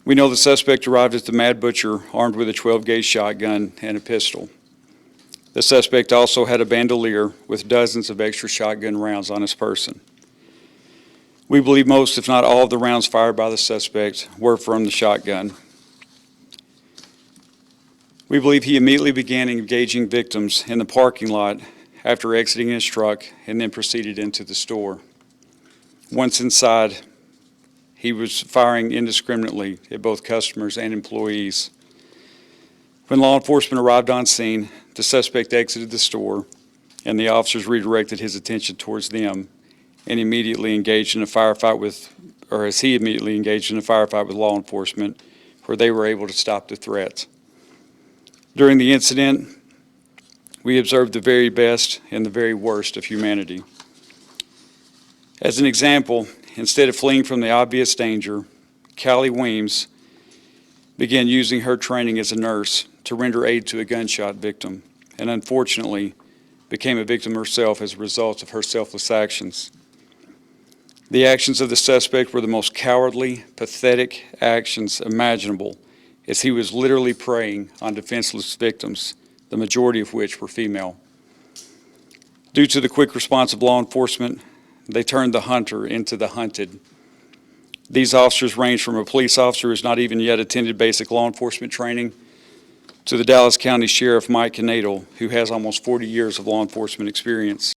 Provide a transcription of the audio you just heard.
We know the suspect arrived at the Mad Butcher armed with a 12-gauge shotgun and a pistol. The suspect also had a bandolier with dozens of extra shotgun rounds on his person. We believe most, if not all, of the rounds fired by the suspect were from the shotgun. We believe he immediately began engaging victims in the parking lot after exiting his truck and then proceeded into the store. Once inside, he was firing indiscriminately at both customers and employees. When law enforcement arrived on scene, the suspect exited the store and the officers redirected his attention towards them and immediately engaged in a firefight with law enforcement, where they were able to stop the threats. During the incident, we observed the very best and the very worst of humanity. As an example, instead of fleeing from the obvious danger, Callie Weems began using her training as a nurse to render aid to a gunshot victim, and unfortunately became a victim herself as a result of her selfless actions. The actions of the suspect were the most cowardly, pathetic actions imaginable, as he was literally preying on defenseless victims, the majority of which were female. Due to the quick response of law enforcement, they turned the hunter into the hunted. These officers range from a police officer who has not even yet attended basic law enforcement training to the Dallas County Sheriff Mike Canadle, who has almost 40 years of law enforcement experience.